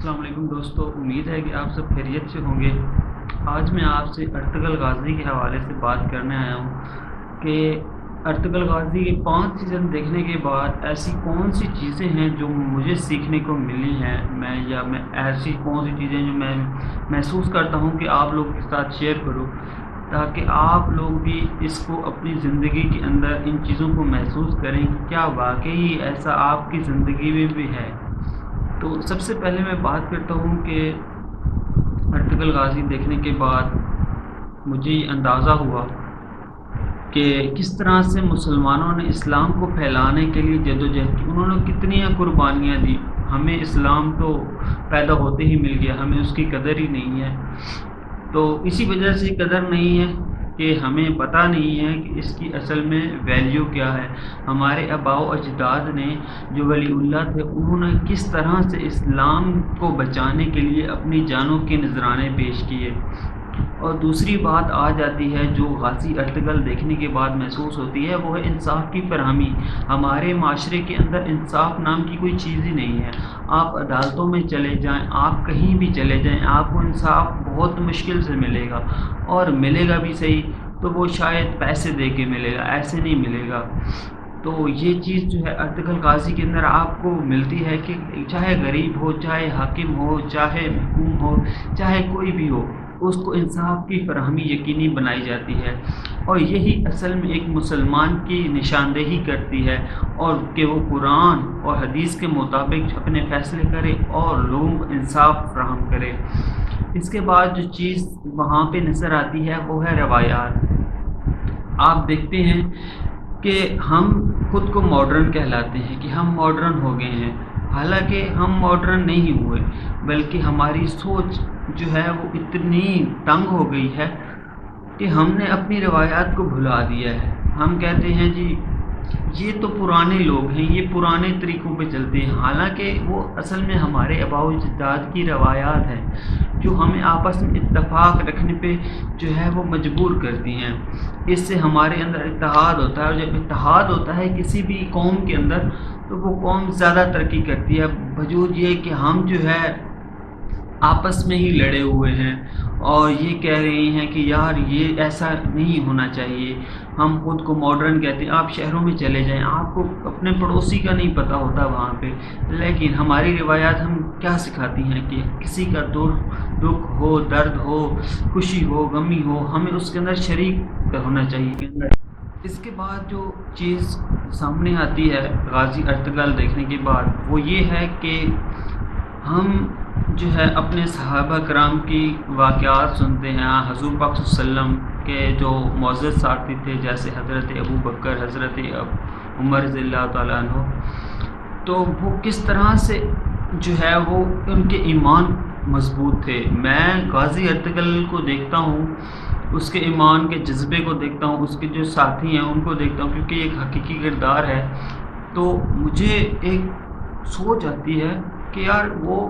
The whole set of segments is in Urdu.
السلام علیکم دوستو، امید ہے کہ آپ سب خیریت سے ہوں گے۔ آج میں آپ سے ارطغرل غازی کے حوالے سے بات کرنے آیا ہوں کہ ارطغرل غازی کے 5 سیزن دیکھنے کے بعد ایسی کون سی چیزیں ہیں جو مجھے سیکھنے کو ملی ہیں، میں ایسی کون سی چیزیں جو میں محسوس کرتا ہوں کہ آپ لوگوں کے ساتھ شیئر کروں، تاکہ آپ لوگ بھی اس کو اپنی زندگی کے اندر ان چیزوں کو محسوس کریں کہ کیا واقعی ایسا آپ کی زندگی میں بھی ہے۔ تو سب سے پہلے میں بات کرتا ہوں کہ ارطغرل غازی دیکھنے کے بعد مجھے یہ اندازہ ہوا کہ کس طرح سے مسلمانوں نے اسلام کو پھیلانے کے لیے جدوجہد کی، انہوں نے کتنی قربانیاں دی۔ ہمیں اسلام تو پیدا ہوتے ہی مل گیا، ہمیں اس کی قدر ہی نہیں ہے۔ تو اسی وجہ سے قدر نہیں ہے کہ ہمیں پتہ نہیں ہے کہ اس کی اصل میں ویلیو کیا ہے۔ ہمارے آباء و اجداد نے جو ولی اللہ تھے، انہوں نے کس طرح سے اسلام کو بچانے کے لیے اپنی جانوں کے نذرانے پیش کیے۔ اور دوسری بات آ جاتی ہے جو غازی ارطغرل دیکھنے کے بعد محسوس ہوتی ہے، وہ ہے انصاف کی فراہمی۔ ہمارے معاشرے کے اندر انصاف نام کی کوئی چیز ہی نہیں ہے۔ آپ عدالتوں میں چلے جائیں، آپ کہیں بھی چلے جائیں، آپ کو انصاف بہت مشکل سے ملے گا، اور ملے گا بھی صحیح تو وہ شاید پیسے دے کے ملے گا، ایسے نہیں ملے گا۔ تو یہ چیز جو ہے ارطغرل غازی کے اندر آپ کو ملتی ہے کہ چاہے غریب ہو، چاہے حاکم ہو، چاہے محکوم ہو، چاہے کوئی بھی ہو، اس کو انصاف کی فراہمی یقینی بنائی جاتی ہے۔ اور یہی اصل میں ایک مسلمان کی نشاندہی کرتی ہے، اور کہ وہ قرآن اور حدیث کے مطابق اپنے فیصلے کرے اور لوگوں کو انصاف فراہم کرے۔ اس کے بعد جو چیز وہاں پہ نظر آتی ہے وہ ہے روایات۔ آپ دیکھتے ہیں کہ ہم خود کو ماڈرن کہلاتے ہیں کہ ہم ماڈرن ہو گئے ہیں، حالانکہ ہم ماڈرن نہیں ہوئے، بلکہ ہماری سوچ جو ہے وہ اتنی تنگ ہو گئی ہے کہ ہم نے اپنی روایات کو بھلا دیا ہے۔ ہم کہتے ہیں جی یہ تو پرانے لوگ ہیں، یہ پرانے طریقوں پہ چلتے ہیں، حالانکہ وہ اصل میں ہمارے آباء و اجداد کی روایات ہیں جو ہمیں آپس میں اتفاق رکھنے پہ جو ہے وہ مجبور کرتی ہیں۔ اس سے ہمارے اندر اتحاد ہوتا ہے، اور جب اتحاد ہوتا ہے کسی بھی قوم کے اندر تو وہ قوم زیادہ ترقی کرتی ہے، بوجود یہ کہ ہم جو ہے آپس میں ہی لڑے ہوئے ہیں اور یہ کہہ رہے ہیں کہ یار یہ ایسا نہیں ہونا چاہیے۔ ہم خود کو ماڈرن کہتے ہیں، آپ شہروں میں چلے جائیں، آپ کو اپنے پڑوسی کا نہیں پتہ ہوتا وہاں پہ، لیکن ہماری روایات ہم کیا سکھاتی ہیں کہ کسی کا دکھ ہو، درد ہو، خوشی ہو، غمی ہو، ہمیں اس کے اندر شریک ہونا چاہیے۔ اس کے بعد جو چیز سامنے آتی ہے غازی ارطغرل دیکھنے کے بعد وہ یہ ہے کہ ہم جو ہے اپنے صحابہ کرام کی واقعات سنتے ہیں، حضور پاک صلی اللہ علیہ وسلم کے جو معزز ساتھی تھے جیسے حضرت ابو بکر، حضرت عمر رضی اللہ تعالیٰ عنہ، تو وہ کس طرح سے جو ہے وہ ان کے ایمان مضبوط تھے۔ میں غازی ارطغرل کو دیکھتا ہوں، اس کے ایمان کے جذبے کو دیکھتا ہوں، اس کے جو ساتھی ہیں ان کو دیکھتا ہوں، کیونکہ ایک حقیقی کردار ہے، تو مجھے ایک سوچ آتی ہے کہ یار وہ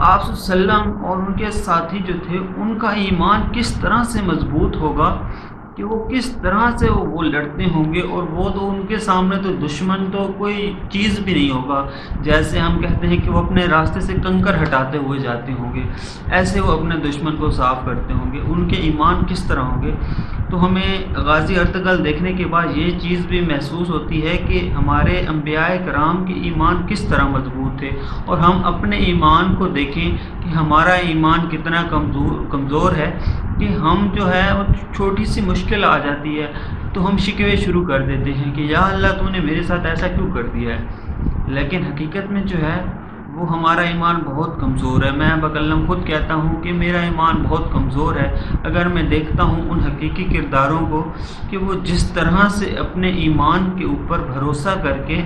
آپ صلی اللہ علیہ وسلم اور ان کے ساتھی جو تھے ان کا ایمان کس طرح سے مضبوط ہوگا کہ وہ کس طرح سے وہ لڑتے ہوں گے، اور وہ تو ان کے سامنے تو دشمن تو کوئی چیز بھی نہیں ہوگا۔ جیسے ہم کہتے ہیں کہ وہ اپنے راستے سے کنکر ہٹاتے ہوئے جاتے ہوں گے، ایسے وہ اپنے دشمن کو صاف کرتے ہوں گے۔ ان کے ایمان کس طرح ہوں گے؟ تو ہمیں غازی ارطغرل دیکھنے کے بعد یہ چیز بھی محسوس ہوتی ہے کہ ہمارے انبیاء کرام کے ایمان کس طرح مضبوط تھے، اور ہم اپنے ایمان کو دیکھیں کہ ہمارا ایمان کتنا کمزور ہے کہ ہم جو ہے وہ چھوٹی سی مشکل آ جاتی ہے تو ہم شکوے شروع کر دیتے ہیں کہ یا اللہ تو نے میرے ساتھ ایسا کیوں کر دیا ہے، لیکن حقیقت میں جو ہے وہ ہمارا ایمان بہت کمزور ہے۔ میں بکلم خود کہتا ہوں کہ میرا ایمان بہت کمزور ہے۔ اگر میں دیکھتا ہوں ان حقیقی کرداروں کو کہ وہ جس طرح سے اپنے ایمان کے اوپر بھروسہ کر کے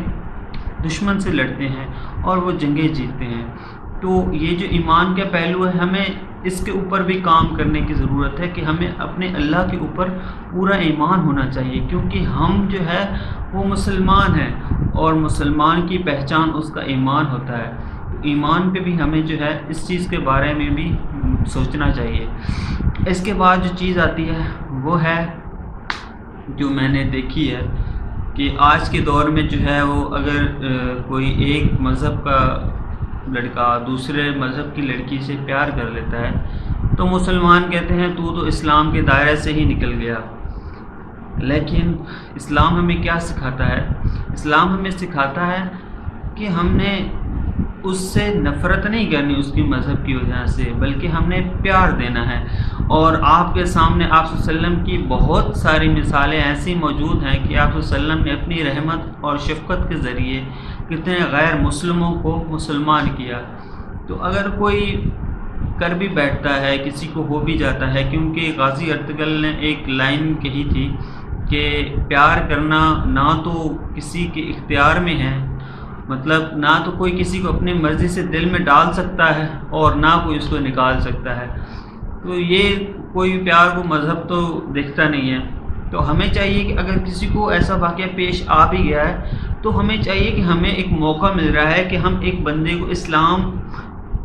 دشمن سے لڑتے ہیں اور وہ جنگیں جیتتے ہیں، تو یہ جو ایمان کا پہلو ہے ہمیں اس کے اوپر بھی کام کرنے کی ضرورت ہے کہ ہمیں اپنے اللہ کے اوپر پورا ایمان ہونا چاہیے، کیونکہ ہم جو ہے وہ مسلمان ہیں، اور مسلمان کی پہچان اس کا ایمان ہوتا ہے۔ ایمان پہ بھی ہمیں جو ہے اس چیز کے بارے میں بھی سوچنا چاہیے۔ اس کے بعد جو چیز آتی ہے وہ ہے جو میں نے دیکھی ہے کہ آج کے دور میں جو ہے وہ اگر کوئی ایک مذہب کا لڑکا دوسرے مذہب کی لڑکی سے پیار کر لیتا ہے تو مسلمان کہتے ہیں تو اسلام کے دائرے سے ہی نکل گیا۔ لیکن اسلام ہمیں کیا سکھاتا ہے؟ اسلام ہمیں سکھاتا ہے کہ ہم نے اس سے نفرت نہیں کرنی اس کی مذہب کی وجہ سے، بلکہ ہم نے پیار دینا ہے۔ اور آپ کے سامنے آپ صلی اللہ علیہ وسلم کی بہت ساری مثالیں ایسی موجود ہیں کہ آپ صلی اللہ علیہ وسلم نے اپنی رحمت اور شفقت کے ذریعے کتنے غیر مسلموں کو مسلمان کیا۔ تو اگر کوئی کر بھی بیٹھتا ہے، کسی کو ہو بھی جاتا ہے، کیونکہ غازی ارطغرل نے ایک لائن کہی تھی کہ پیار کرنا نہ تو کسی کے اختیار میں ہے، مطلب نہ تو کوئی کسی کو اپنی مرضی سے دل میں ڈال سکتا ہے اور نہ کوئی اس کو نکال سکتا ہے۔ تو یہ کوئی پیار کو مذہب تو دیکھتا نہیں ہے۔ تو ہمیں چاہیے کہ اگر کسی کو ایسا واقعہ پیش آ بھی گیا ہے تو ہمیں چاہیے کہ ہمیں ایک موقع مل رہا ہے کہ ہم ایک بندے کو اسلام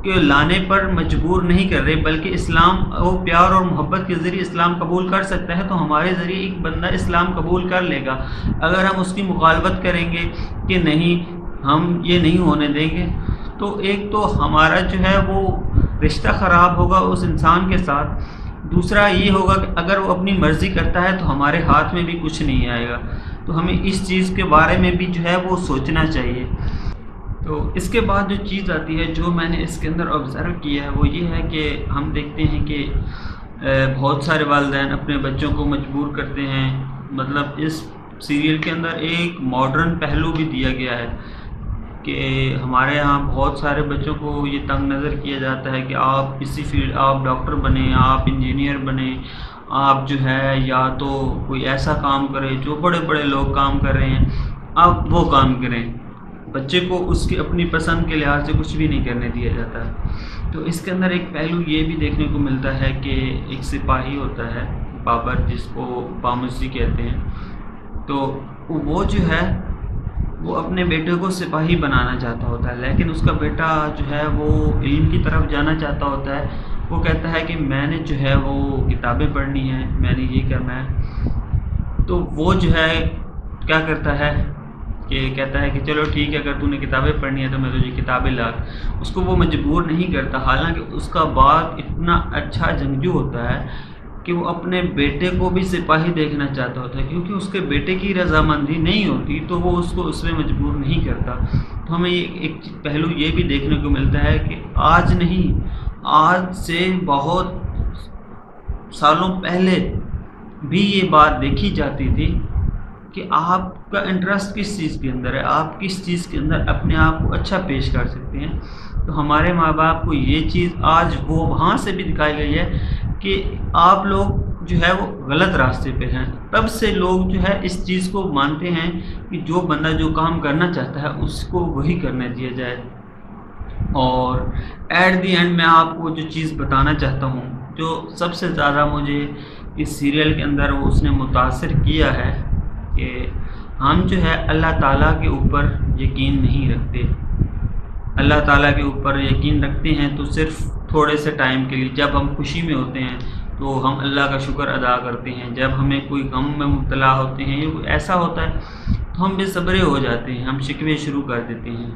کے لانے پر مجبور نہیں کر رہے، بلکہ اسلام وہ پیار اور محبت کے ذریعے اسلام قبول کر سکتا ہے، تو ہمارے ذریعے ایک بندہ اسلام قبول کر لے گا۔ اگر ہم اس کی مخالفت کریں گے کہ نہیں ہم یہ نہیں ہونے دیں گے، تو ایک تو ہمارا جو ہے وہ رشتہ خراب ہوگا اس انسان کے ساتھ، دوسرا یہ ہوگا کہ اگر وہ اپنی مرضی کرتا ہے تو ہمارے ہاتھ میں بھی کچھ نہیں آئے گا۔ تو ہمیں اس چیز کے بارے میں بھی جو ہے وہ سوچنا چاہیے۔ تو اس کے بعد جو چیز آتی ہے جو میں نے اس کے اندر آبزرو کیا ہے وہ یہ ہے کہ ہم دیکھتے ہیں کہ بہت سارے والدین اپنے بچوں کو مجبور کرتے ہیں، مطلب اس سیریل کے اندر ایک ماڈرن پہلو بھی دیا گیا ہے کہ ہمارے ہاں بہت سارے بچوں کو یہ تنگ نظر کیا جاتا ہے کہ آپ اسی فیلڈ، آپ ڈاکٹر بنیں، آپ انجینئر بنیں، آپ جو ہے یا تو کوئی ایسا کام کریں جو بڑے بڑے لوگ کام کر رہے ہیں، آپ وہ کام کریں۔ بچے کو اس کی اپنی پسند کے لحاظ سے کچھ بھی نہیں کرنے دیا جاتا۔ تو اس کے اندر ایک پہلو یہ بھی دیکھنے کو ملتا ہے کہ ایک سپاہی ہوتا ہے بابر، جس کو بامسی کہتے ہیں، تو وہ جو ہے وہ اپنے بیٹے کو سپاہی بنانا چاہتا ہوتا ہے، لیکن اس کا بیٹا جو ہے وہ علم کی طرف جانا چاہتا ہوتا ہے۔ وہ کہتا ہے کہ میں نے جو ہے وہ کتابیں پڑھنی ہیں، میں نے یہ کرنا ہے۔ تو وہ جو ہے کیا کرتا ہے کہ کہتا ہے کہ چلو ٹھیک ہے، اگر تو نے کتابیں پڑھنی ہے تو میں تجھے کتابیں لا۔ اس کو وہ مجبور نہیں کرتا، حالانکہ اس کا باپ اتنا اچھا جنگجو ہوتا ہے کہ وہ اپنے بیٹے کو بھی سپاہی دیکھنا چاہتا ہوتا ہے، کیونکہ اس کے بیٹے کی رضامندی نہیں ہوتی تو وہ اس کو اس میں مجبور نہیں کرتا۔ تو ہمیں ایک پہلو یہ بھی دیکھنے کو ملتا ہے کہ آج نہیں، آج سے بہت سالوں پہلے بھی یہ بات دیکھی جاتی تھی کہ آپ کا انٹرسٹ کس چیز کے اندر ہے، آپ کس چیز کے اندر اپنے آپ کو اچھا پیش کر سکتے ہیں۔ تو ہمارے ماں باپ کو یہ چیز آج وہ وہاں سے بھی دکھائی گئی ہے کہ آپ لوگ جو ہے وہ غلط راستے پہ ہیں۔ تب سے لوگ جو ہے اس چیز کو مانتے ہیں کہ جو بندہ جو کام کرنا چاہتا ہے اس کو وہی کرنے دیا جائے۔ اور ایٹ دی اینڈ میں آپ کو جو چیز بتانا چاہتا ہوں، جو سب سے زیادہ مجھے اس سیریل کے اندر وہ اس نے متاثر کیا ہے کہ ہم جو ہے اللہ تعالیٰ کے اوپر یقین نہیں رکھتے۔ اللہ تعالیٰ کے اوپر یقین رکھتے ہیں تو صرف تھوڑے سے ٹائم کے لیے، جب ہم خوشی میں ہوتے ہیں تو ہم اللہ کا شکر ادا کرتے ہیں، جب ہمیں کوئی غم میں مبتلا ہوتے ہیں یا کوئی ایسا ہوتا ہے تو ہم بے صبرے ہو جاتے ہیں، ہم شکوے شروع کر دیتے ہیں۔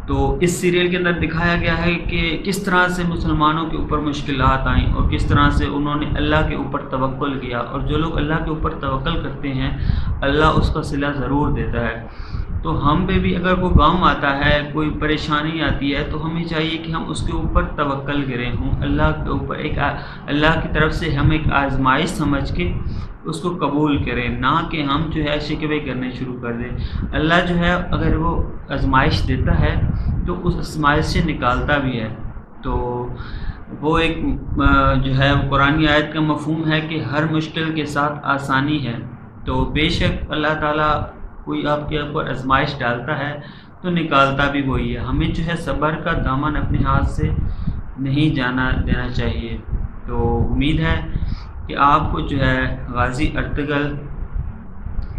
تو اس سیریل کے اندر دکھایا گیا ہے کہ کس طرح سے مسلمانوں کے اوپر مشکلات آئیں اور کس طرح سے انہوں نے اللہ کے اوپر توکل کیا، اور جو لوگ اللہ کے اوپر توکل کرتے ہیں اللہ اس کا صلہ ضرور دیتا ہے۔ تو ہم پہ بھی اگر کوئی غم آتا ہے، کوئی پریشانی آتی ہے تو ہمیں چاہیے کہ ہم اس کے اوپر توکل کریں، ہوں اللہ کے اوپر ایک اللہ کی طرف سے ہم ایک آزمائش سمجھ کے اس کو قبول کریں، نہ کہ ہم جو ہے شکوے کرنے شروع کر دیں۔ اللہ جو ہے اگر وہ آزمائش دیتا ہے تو اس آزمائش سے نکالتا بھی ہے۔ تو وہ ایک جو ہے قرآنی آیت کا مفہوم ہے کہ ہر مشکل کے ساتھ آسانی ہے۔ تو بے شک اللہ تعالیٰ کوئی آپ کے اوپر آزمائش ڈالتا ہے تو نکالتا بھی وہی ہے۔ ہمیں جو ہے صبر کا دامن اپنے ہاتھ سے نہیں جانا دینا چاہیے۔ تو امید ہے کہ آپ کو جو ہے غازی ارطغرل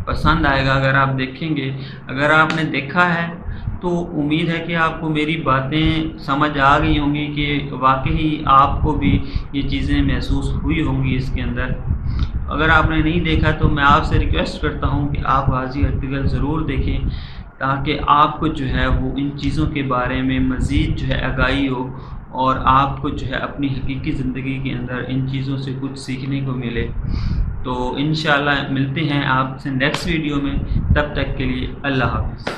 پسند آئے گا اگر آپ دیکھیں گے۔ اگر آپ نے دیکھا ہے تو امید ہے کہ آپ کو میری باتیں سمجھ آ گئی ہوں گی کہ واقعی آپ کو بھی یہ چیزیں محسوس ہوئی ہوں گی اس کے اندر۔ اگر آپ نے نہیں دیکھا تو میں آپ سے ریکویسٹ کرتا ہوں کہ آپ غازی ارطغرل ضرور دیکھیں، تاکہ آپ کو جو ہے وہ ان چیزوں کے بارے میں مزید جو ہے آگاہی ہو، اور آپ کو جو ہے اپنی حقیقی زندگی کے اندر ان چیزوں سے کچھ سیکھنے کو ملے۔ تو انشاءاللہ ملتے ہیں آپ سے نیکسٹ ویڈیو میں، تب تک کے لیے اللہ حافظ۔